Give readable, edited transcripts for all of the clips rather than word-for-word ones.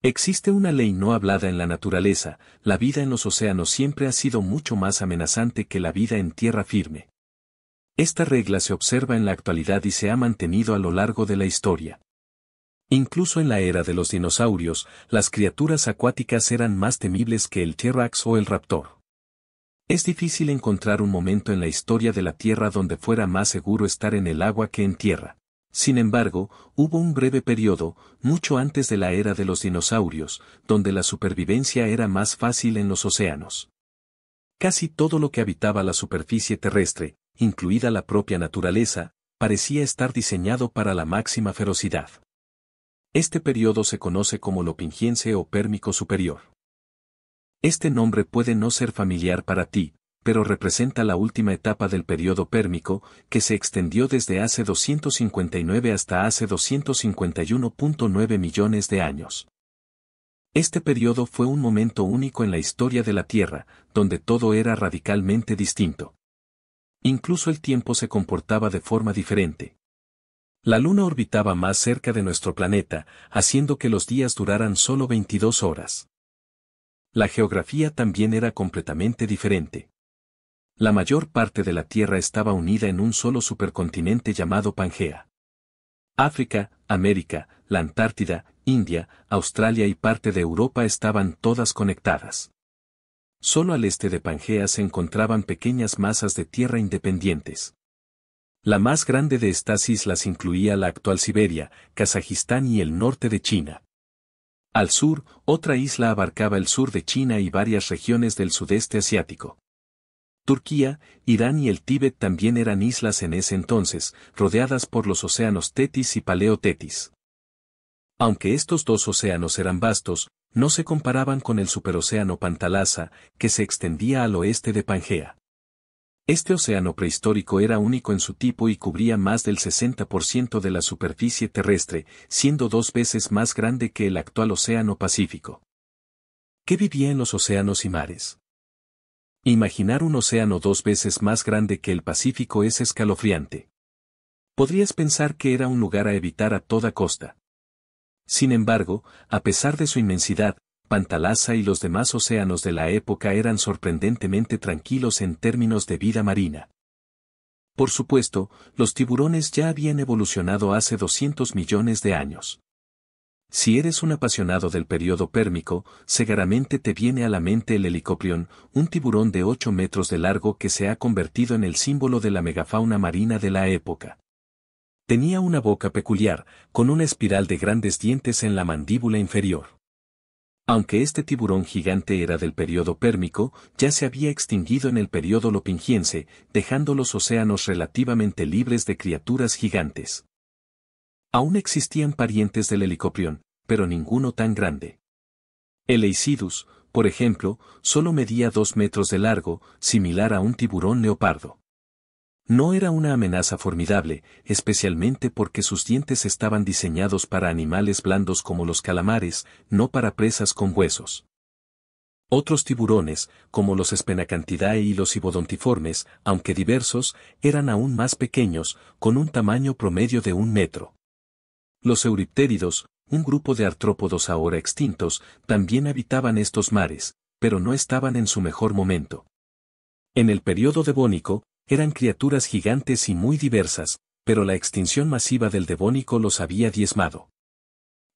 Existe una ley no hablada en la naturaleza: la vida en los océanos siempre ha sido mucho más amenazante que la vida en tierra firme. Esta regla se observa en la actualidad y se ha mantenido a lo largo de la historia. Incluso en la era de los dinosaurios, las criaturas acuáticas eran más temibles que el T-Rex o el raptor. Es difícil encontrar un momento en la historia de la Tierra donde fuera más seguro estar en el agua que en tierra. Sin embargo, hubo un breve periodo, mucho antes de la era de los dinosaurios, donde la supervivencia era más fácil en los océanos. Casi todo lo que habitaba la superficie terrestre, incluida la propia naturaleza, parecía estar diseñado para la máxima ferocidad. Este periodo se conoce como Lopingiense o Pérmico superior. Este nombre puede no ser familiar para ti, pero representa la última etapa del periodo pérmico, que se extendió desde hace 259 hasta hace 251.9 millones de años. Este periodo fue un momento único en la historia de la Tierra, donde todo era radicalmente distinto. Incluso el tiempo se comportaba de forma diferente. La Luna orbitaba más cerca de nuestro planeta, haciendo que los días duraran solo 22 horas. La geografía también era completamente diferente. La mayor parte de la Tierra estaba unida en un solo supercontinente llamado Pangea. África, América, la Antártida, India, Australia y parte de Europa estaban todas conectadas. Solo al este de Pangea se encontraban pequeñas masas de tierra independientes. La más grande de estas islas incluía la actual Siberia, Kazajistán y el norte de China. Al sur, otra isla abarcaba el sur de China y varias regiones del sudeste asiático. Turquía, Irán y el Tíbet también eran islas en ese entonces, rodeadas por los océanos Tetis y Paleotetis. Aunque estos dos océanos eran vastos, no se comparaban con el superocéano Pantalasa, que se extendía al oeste de Pangea. Este océano prehistórico era único en su tipo y cubría más del 60% de la superficie terrestre, siendo 2 veces más grande que el actual Océano Pacífico. ¿Qué vivía en los océanos y mares? Imaginar un océano 2 veces más grande que el Pacífico es escalofriante. Podrías pensar que era un lugar a evitar a toda costa. Sin embargo, a pesar de su inmensidad, Pantalasa y los demás océanos de la época eran sorprendentemente tranquilos en términos de vida marina. Por supuesto, los tiburones ya habían evolucionado hace 200 millones de años. Si eres un apasionado del periodo pérmico, seguramente te viene a la mente el helicoprión, un tiburón de 8 metros de largo que se ha convertido en el símbolo de la megafauna marina de la época. Tenía una boca peculiar, con una espiral de grandes dientes en la mandíbula inferior. Aunque este tiburón gigante era del periodo pérmico, ya se había extinguido en el periodo lopingiense, dejando los océanos relativamente libres de criaturas gigantes. Aún existían parientes del helicoprión, pero ninguno tan grande. El Eicidus, por ejemplo, solo medía 2 metros de largo, similar a un tiburón leopardo. No era una amenaza formidable, especialmente porque sus dientes estaban diseñados para animales blandos como los calamares, no para presas con huesos. Otros tiburones, como los Sphenacantidae y los Ibodontiformes, aunque diversos, eran aún más pequeños, con un tamaño promedio de 1 metro. Los euriptéridos, un grupo de artrópodos ahora extintos, también habitaban estos mares, pero no estaban en su mejor momento. En el período devónico, eran criaturas gigantes y muy diversas, pero la extinción masiva del Devónico los había diezmado.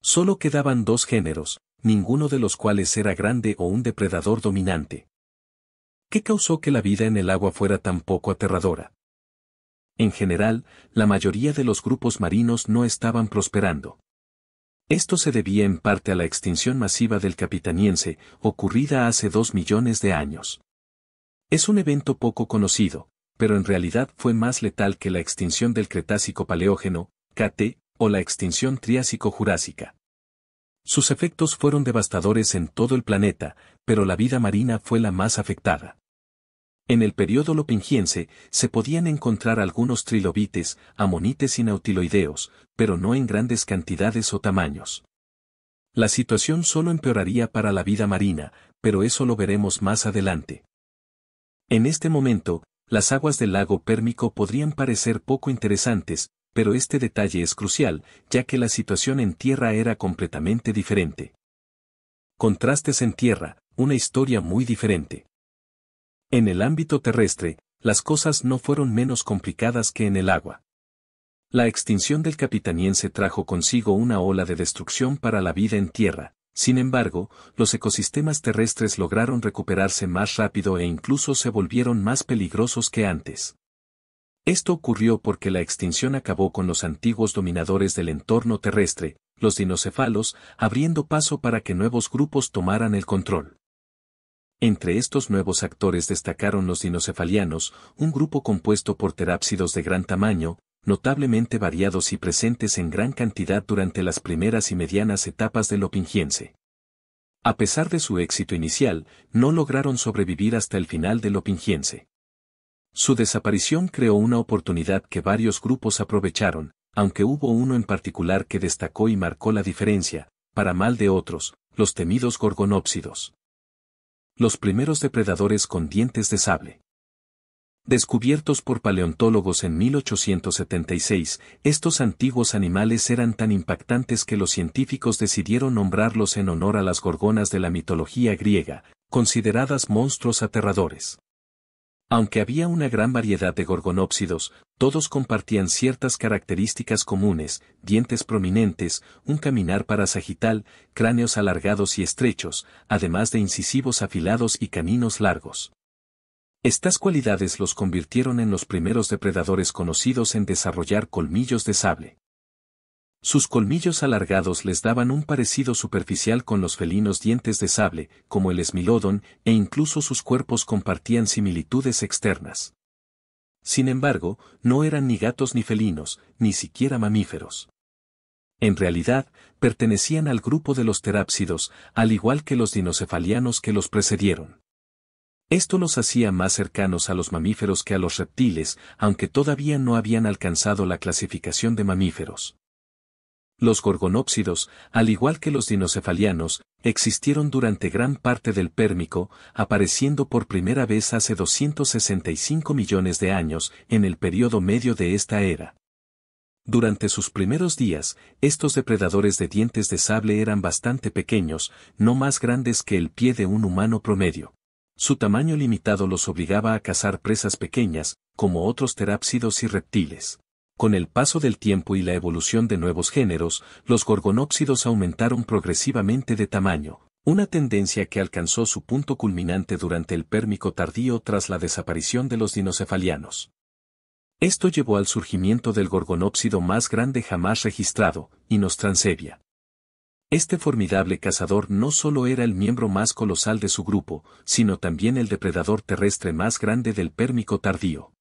Solo quedaban 2 géneros, ninguno de los cuales era grande o un depredador dominante. ¿Qué causó que la vida en el agua fuera tan poco aterradora? En general, la mayoría de los grupos marinos no estaban prosperando. Esto se debía en parte a la extinción masiva del Capitaniense, ocurrida hace 2 millones de años. Es un evento poco conocido, pero en realidad fue más letal que la extinción del Cretácico Paleógeno, KT, o la extinción Triásico-Jurásica. Sus efectos fueron devastadores en todo el planeta, pero la vida marina fue la más afectada. En el período lopingiense, se podían encontrar algunos trilobites, amonites y nautiloideos, pero no en grandes cantidades o tamaños. La situación solo empeoraría para la vida marina, pero eso lo veremos más adelante. En este momento, las aguas del lago Pérmico podrían parecer poco interesantes, pero este detalle es crucial, ya que la situación en tierra era completamente diferente. Contrastes en tierra, una historia muy diferente. En el ámbito terrestre, las cosas no fueron menos complicadas que en el agua. La extinción del Capitaniense trajo consigo una ola de destrucción para la vida en tierra. Sin embargo, los ecosistemas terrestres lograron recuperarse más rápido e incluso se volvieron más peligrosos que antes. Esto ocurrió porque la extinción acabó con los antiguos dominadores del entorno terrestre, los dinocefalos, abriendo paso para que nuevos grupos tomaran el control. Entre estos nuevos actores destacaron los dinocefalianos, un grupo compuesto por terápsidos de gran tamaño, notablemente variados y presentes en gran cantidad durante las primeras y medianas etapas del Opingiense. A pesar de su éxito inicial, no lograron sobrevivir hasta el final del Opingiense. Su desaparición creó una oportunidad que varios grupos aprovecharon, aunque hubo uno en particular que destacó y marcó la diferencia, para mal de otros, los temidos gorgonópsidos. Los primeros depredadores con dientes de sable. Descubiertos por paleontólogos en 1876, estos antiguos animales eran tan impactantes que los científicos decidieron nombrarlos en honor a las gorgonas de la mitología griega, consideradas monstruos aterradores. Aunque había una gran variedad de gorgonópsidos, todos compartían ciertas características comunes: dientes prominentes, un caminar parasagital, cráneos alargados y estrechos, además de incisivos afilados y caninos largos. Estas cualidades los convirtieron en los primeros depredadores conocidos en desarrollar colmillos de sable. Sus colmillos alargados les daban un parecido superficial con los felinos dientes de sable, como el esmilodon, e incluso sus cuerpos compartían similitudes externas. Sin embargo, no eran ni gatos ni felinos, ni siquiera mamíferos. En realidad, pertenecían al grupo de los terápsidos, al igual que los dinocefalianos que los precedieron. Esto los hacía más cercanos a los mamíferos que a los reptiles, aunque todavía no habían alcanzado la clasificación de mamíferos. Los gorgonópsidos, al igual que los dinocefalianos, existieron durante gran parte del Pérmico, apareciendo por primera vez hace 265 millones de años, en el período medio de esta era. Durante sus primeros días, estos depredadores de dientes de sable eran bastante pequeños, no más grandes que el pie de un humano promedio. Su tamaño limitado los obligaba a cazar presas pequeñas, como otros terápsidos y reptiles. Con el paso del tiempo y la evolución de nuevos géneros, los gorgonópsidos aumentaron progresivamente de tamaño, una tendencia que alcanzó su punto culminante durante el Pérmico tardío tras la desaparición de los dinocefalianos. Esto llevó al surgimiento del gorgonópsido más grande jamás registrado, Inostrancevia. Este formidable cazador no solo era el miembro más colosal de su grupo, sino también el depredador terrestre más grande del Pérmico tardío.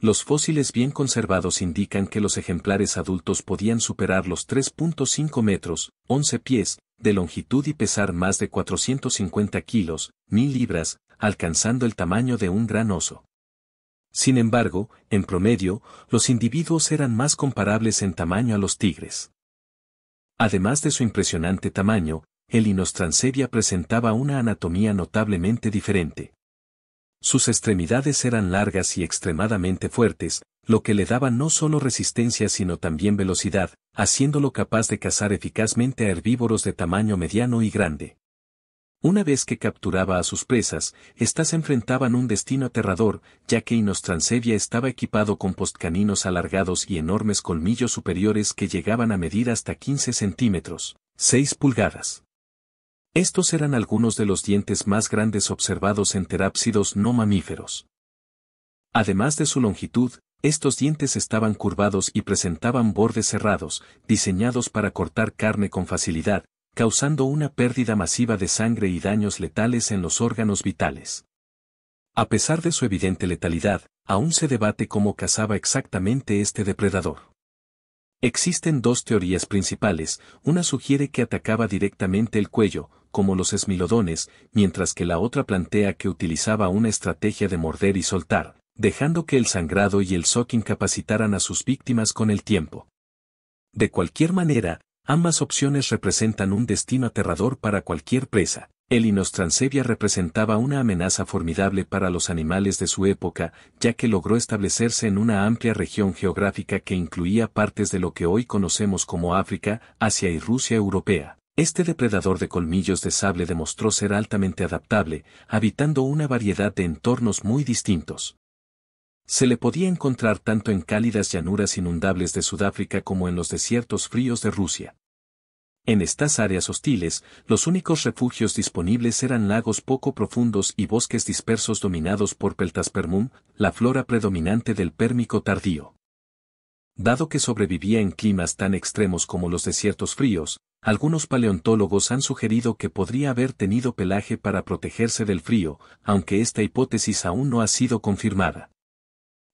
Los fósiles bien conservados indican que los ejemplares adultos podían superar los 3.5 metros, 11 pies, de longitud y pesar más de 450 kilos, 1000 libras, alcanzando el tamaño de un gran oso. Sin embargo, en promedio, los individuos eran más comparables en tamaño a los tigres. Además de su impresionante tamaño, el Inostrancevia presentaba una anatomía notablemente diferente. Sus extremidades eran largas y extremadamente fuertes, lo que le daba no solo resistencia sino también velocidad, haciéndolo capaz de cazar eficazmente a herbívoros de tamaño mediano y grande. Una vez que capturaba a sus presas, éstas enfrentaban un destino aterrador, ya que Inostrancevia estaba equipado con postcaninos alargados y enormes colmillos superiores que llegaban a medir hasta 15 centímetros, 6 pulgadas. Estos eran algunos de los dientes más grandes observados en terápsidos no mamíferos. Además de su longitud, estos dientes estaban curvados y presentaban bordes cerrados, diseñados para cortar carne con facilidad, causando una pérdida masiva de sangre y daños letales en los órganos vitales. A pesar de su evidente letalidad, aún se debate cómo cazaba exactamente este depredador. Existen dos teorías principales: una sugiere que atacaba directamente el cuello, como los esmilodones, mientras que la otra plantea que utilizaba una estrategia de morder y soltar, dejando que el sangrado y el shock incapacitaran a sus víctimas con el tiempo. De cualquier manera, ambas opciones representan un destino aterrador para cualquier presa. El Inostrancevia representaba una amenaza formidable para los animales de su época, ya que logró establecerse en una amplia región geográfica que incluía partes de lo que hoy conocemos como África, Asia y Rusia europea. Este depredador de colmillos de sable demostró ser altamente adaptable, habitando una variedad de entornos muy distintos. Se le podía encontrar tanto en cálidas llanuras inundables de Sudáfrica como en los desiertos fríos de Rusia. En estas áreas hostiles, los únicos refugios disponibles eran lagos poco profundos y bosques dispersos dominados por Peltaspermum, la flora predominante del Pérmico tardío. Dado que sobrevivía en climas tan extremos como los desiertos fríos, algunos paleontólogos han sugerido que podría haber tenido pelaje para protegerse del frío, aunque esta hipótesis aún no ha sido confirmada.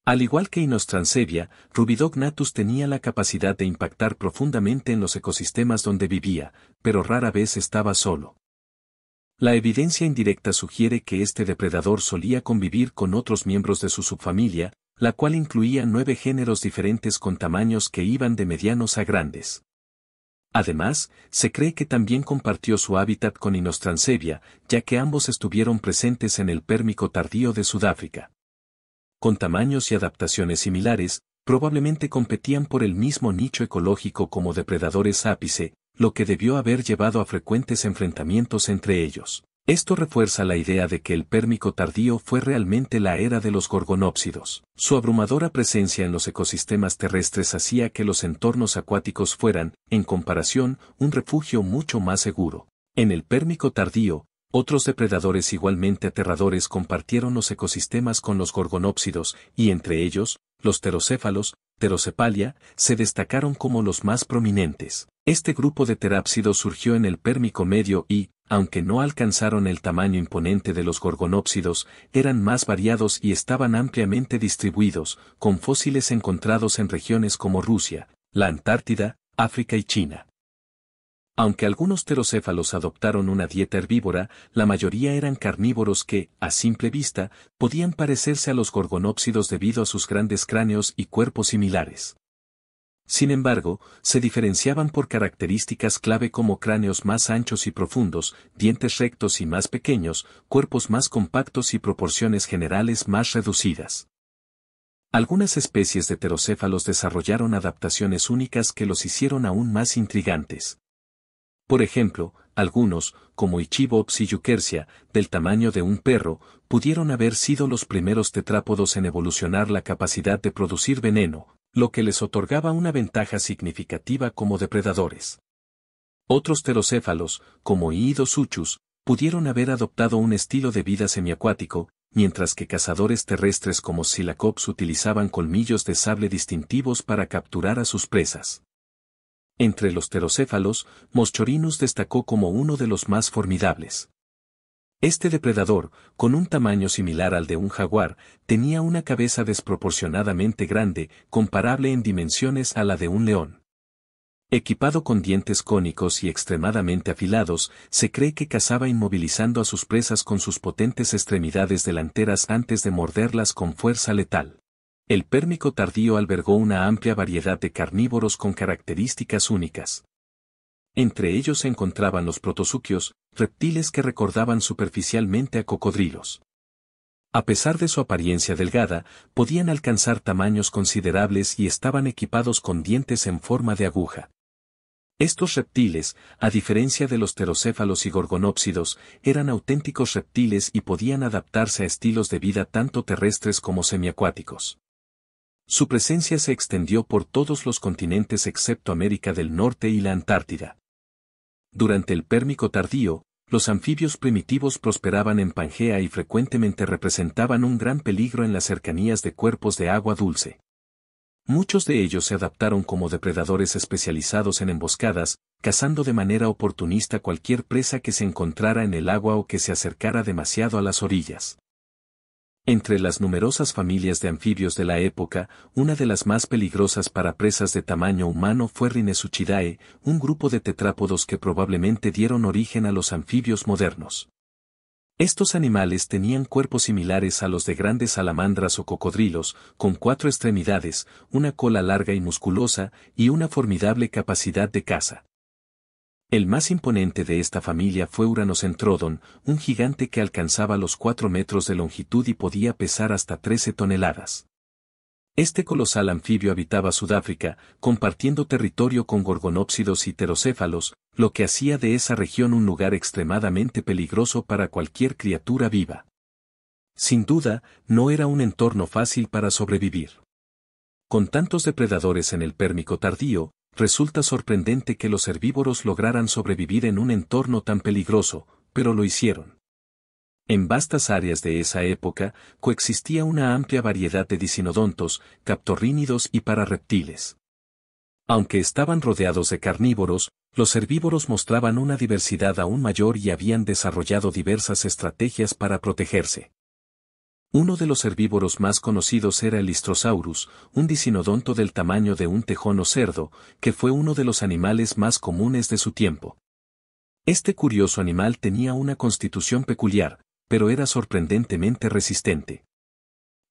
Al igual que Inostrancevia, Rubidognathus tenía la capacidad de impactar profundamente en los ecosistemas donde vivía, pero rara vez estaba solo. La evidencia indirecta sugiere que este depredador solía convivir con otros miembros de su subfamilia, la cual incluía 9 géneros diferentes con tamaños que iban de medianos a grandes. Además, se cree que también compartió su hábitat con Inostrancevia, ya que ambos estuvieron presentes en el Pérmico tardío de Sudáfrica. Con tamaños y adaptaciones similares, probablemente competían por el mismo nicho ecológico como depredadores ápice, lo que debió haber llevado a frecuentes enfrentamientos entre ellos. Esto refuerza la idea de que el Pérmico tardío fue realmente la era de los gorgonópsidos. Su abrumadora presencia en los ecosistemas terrestres hacía que los entornos acuáticos fueran, en comparación, un refugio mucho más seguro. En el Pérmico tardío, otros depredadores igualmente aterradores compartieron los ecosistemas con los gorgonópsidos, y entre ellos, los pterocéfalos, Pterocepalia, se destacaron como los más prominentes. Este grupo de terápsidos surgió en el Pérmico medio y, aunque no alcanzaron el tamaño imponente de los gorgonópsidos, eran más variados y estaban ampliamente distribuidos, con fósiles encontrados en regiones como Rusia, la Antártida, África y China. Aunque algunos pterocéfalos adoptaron una dieta herbívora, la mayoría eran carnívoros que, a simple vista, podían parecerse a los gorgonópsidos debido a sus grandes cráneos y cuerpos similares. Sin embargo, se diferenciaban por características clave como cráneos más anchos y profundos, dientes rectos y más pequeños, cuerpos más compactos y proporciones generales más reducidas. Algunas especies de pterocéfalos desarrollaron adaptaciones únicas que los hicieron aún más intrigantes. Por ejemplo, algunos, como Ichibops y Euquercia, del tamaño de un perro, pudieron haber sido los primeros tetrápodos en evolucionar la capacidad de producir veneno, lo que les otorgaba una ventaja significativa como depredadores. Otros pterocéfalos, como Iidosuchus, pudieron haber adoptado un estilo de vida semiacuático, mientras que cazadores terrestres como Scyllacops utilizaban colmillos de sable distintivos para capturar a sus presas. Entre los pterocéfalos, Moschorhinus destacó como uno de los más formidables. Este depredador, con un tamaño similar al de un jaguar, tenía una cabeza desproporcionadamente grande, comparable en dimensiones a la de un león. Equipado con dientes cónicos y extremadamente afilados, se cree que cazaba inmovilizando a sus presas con sus potentes extremidades delanteras antes de morderlas con fuerza letal. El Pérmico tardío albergó una amplia variedad de carnívoros con características únicas. Entre ellos se encontraban los protosuquios, reptiles que recordaban superficialmente a cocodrilos. A pesar de su apariencia delgada, podían alcanzar tamaños considerables y estaban equipados con dientes en forma de aguja. Estos reptiles, a diferencia de los pterocéfalos y gorgonópsidos, eran auténticos reptiles y podían adaptarse a estilos de vida tanto terrestres como semiacuáticos. Su presencia se extendió por todos los continentes excepto América del Norte y la Antártida. Durante el Pérmico tardío, los anfibios primitivos prosperaban en Pangea y frecuentemente representaban un gran peligro en las cercanías de cuerpos de agua dulce. Muchos de ellos se adaptaron como depredadores especializados en emboscadas, cazando de manera oportunista cualquier presa que se encontrara en el agua o que se acercara demasiado a las orillas. Entre las numerosas familias de anfibios de la época, una de las más peligrosas para presas de tamaño humano fue Rhinesuchidae, un grupo de tetrápodos que probablemente dieron origen a los anfibios modernos. Estos animales tenían cuerpos similares a los de grandes salamandras o cocodrilos, con 4 extremidades, una cola larga y musculosa, y una formidable capacidad de caza. El más imponente de esta familia fue Uranocentrodon, un gigante que alcanzaba los 4 metros de longitud y podía pesar hasta 13 toneladas. Este colosal anfibio habitaba Sudáfrica, compartiendo territorio con gorgonópsidos y pterocéfalos, lo que hacía de esa región un lugar extremadamente peligroso para cualquier criatura viva. Sin duda, no era un entorno fácil para sobrevivir. Con tantos depredadores en el Pérmico tardío, resulta sorprendente que los herbívoros lograran sobrevivir en un entorno tan peligroso, pero lo hicieron. En vastas áreas de esa época, coexistía una amplia variedad de dicinodontos, captorrínidos y pararreptiles. Aunque estaban rodeados de carnívoros, los herbívoros mostraban una diversidad aún mayor y habían desarrollado diversas estrategias para protegerse. Uno de los herbívoros más conocidos era el Lystrosaurus, un dicinodonto del tamaño de un tejón o cerdo, que fue uno de los animales más comunes de su tiempo. Este curioso animal tenía una constitución peculiar, pero era sorprendentemente resistente.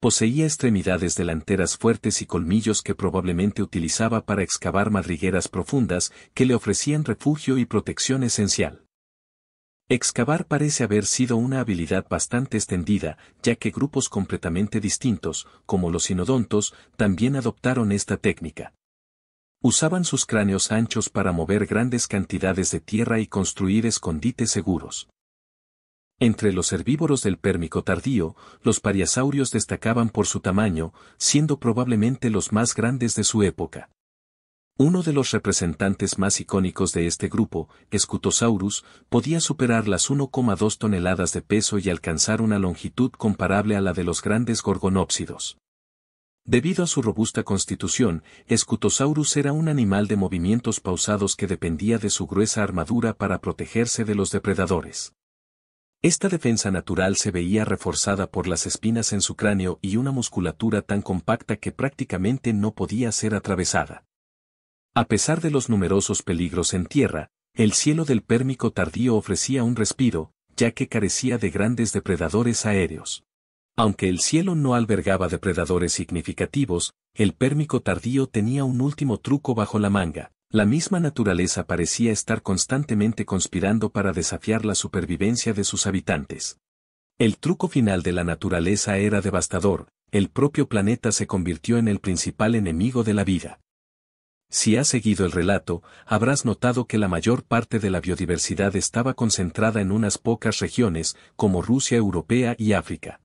Poseía extremidades delanteras fuertes y colmillos que probablemente utilizaba para excavar madrigueras profundas que le ofrecían refugio y protección esencial. Excavar parece haber sido una habilidad bastante extendida, ya que grupos completamente distintos, como los sinodontos, también adoptaron esta técnica. Usaban sus cráneos anchos para mover grandes cantidades de tierra y construir escondites seguros. Entre los herbívoros del Pérmico tardío, los pariasaurios destacaban por su tamaño, siendo probablemente los más grandes de su época. Uno de los representantes más icónicos de este grupo, Scutosaurus, podía superar las 1,2 toneladas de peso y alcanzar una longitud comparable a la de los grandes gorgonópsidos. Debido a su robusta constitución, Scutosaurus era un animal de movimientos pausados que dependía de su gruesa armadura para protegerse de los depredadores. Esta defensa natural se veía reforzada por las espinas en su cráneo y una musculatura tan compacta que prácticamente no podía ser atravesada. A pesar de los numerosos peligros en tierra, el cielo del Pérmico tardío ofrecía un respiro, ya que carecía de grandes depredadores aéreos. Aunque el cielo no albergaba depredadores significativos, el Pérmico tardío tenía un último truco bajo la manga. La misma naturaleza parecía estar constantemente conspirando para desafiar la supervivencia de sus habitantes. El truco final de la naturaleza era devastador, el propio planeta se convirtió en el principal enemigo de la vida. Si has seguido el relato, habrás notado que la mayor parte de la biodiversidad estaba concentrada en unas pocas regiones, como Rusia europea y África.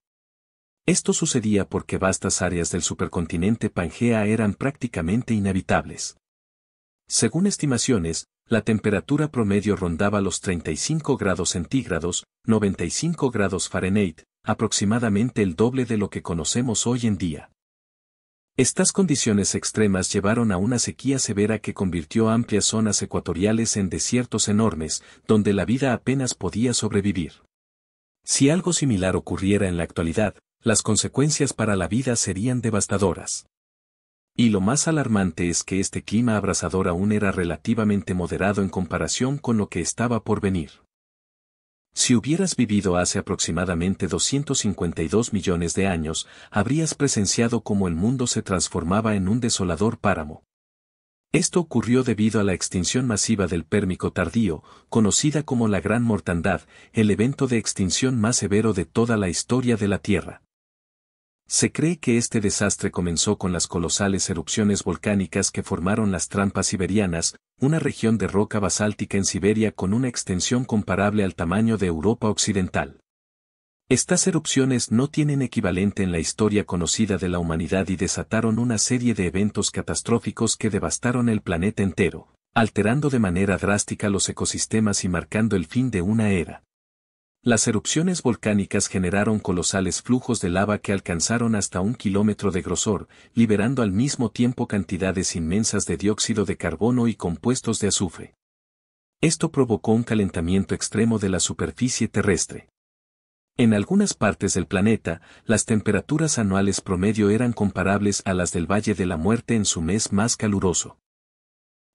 Esto sucedía porque vastas áreas del supercontinente Pangea eran prácticamente inhabitables. Según estimaciones, la temperatura promedio rondaba los 35 grados centígrados, 95 grados Fahrenheit, aproximadamente el doble de lo que conocemos hoy en día. Estas condiciones extremas llevaron a una sequía severa que convirtió amplias zonas ecuatoriales en desiertos enormes, donde la vida apenas podía sobrevivir. Si algo similar ocurriera en la actualidad, las consecuencias para la vida serían devastadoras. Y lo más alarmante es que este clima abrasador aún era relativamente moderado en comparación con lo que estaba por venir. Si hubieras vivido hace aproximadamente 252 millones de años, habrías presenciado cómo el mundo se transformaba en un desolador páramo. Esto ocurrió debido a la extinción masiva del Pérmico tardío, conocida como la Gran Mortandad, el evento de extinción más severo de toda la historia de la Tierra. Se cree que este desastre comenzó con las colosales erupciones volcánicas que formaron las Trampas Siberianas, una región de roca basáltica en Siberia con una extensión comparable al tamaño de Europa Occidental. Estas erupciones no tienen equivalente en la historia conocida de la humanidad y desataron una serie de eventos catastróficos que devastaron el planeta entero, alterando de manera drástica los ecosistemas y marcando el fin de una era. Las erupciones volcánicas generaron colosales flujos de lava que alcanzaron hasta 1 kilómetro de grosor, liberando al mismo tiempo cantidades inmensas de dióxido de carbono y compuestos de azufre. Esto provocó un calentamiento extremo de la superficie terrestre. En algunas partes del planeta, las temperaturas anuales promedio eran comparables a las del Valle de la Muerte en su mes más caluroso.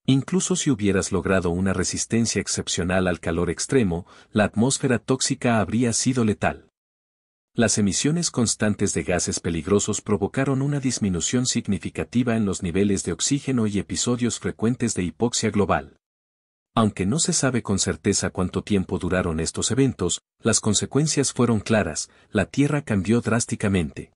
Incluso si hubieras logrado una resistencia excepcional al calor extremo, la atmósfera tóxica habría sido letal. Las emisiones constantes de gases peligrosos provocaron una disminución significativa en los niveles de oxígeno y episodios frecuentes de hipoxia global. Aunque no se sabe con certeza cuánto tiempo duraron estos eventos, las consecuencias fueron claras, la Tierra cambió drásticamente.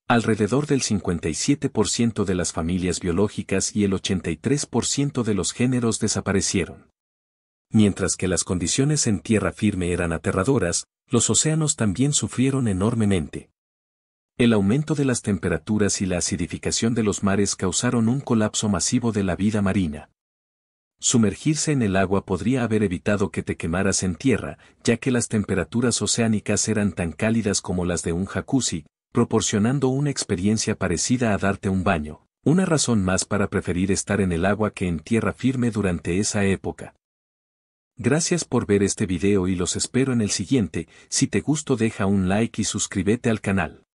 Alrededor del 57% de las familias biológicas y el 83% de los géneros desaparecieron. Mientras que las condiciones en tierra firme eran aterradoras, los océanos también sufrieron enormemente. El aumento de las temperaturas y la acidificación de los mares causaron un colapso masivo de la vida marina. Sumergirse en el agua podría haber evitado que te quemaras en tierra, ya que las temperaturas oceánicas eran tan cálidas como las de un jacuzzi, proporcionando una experiencia parecida a darte un baño, una razón más para preferir estar en el agua que en tierra firme durante esa época. Gracias por ver este video y los espero en el siguiente. Si te gustó deja un like y suscríbete al canal.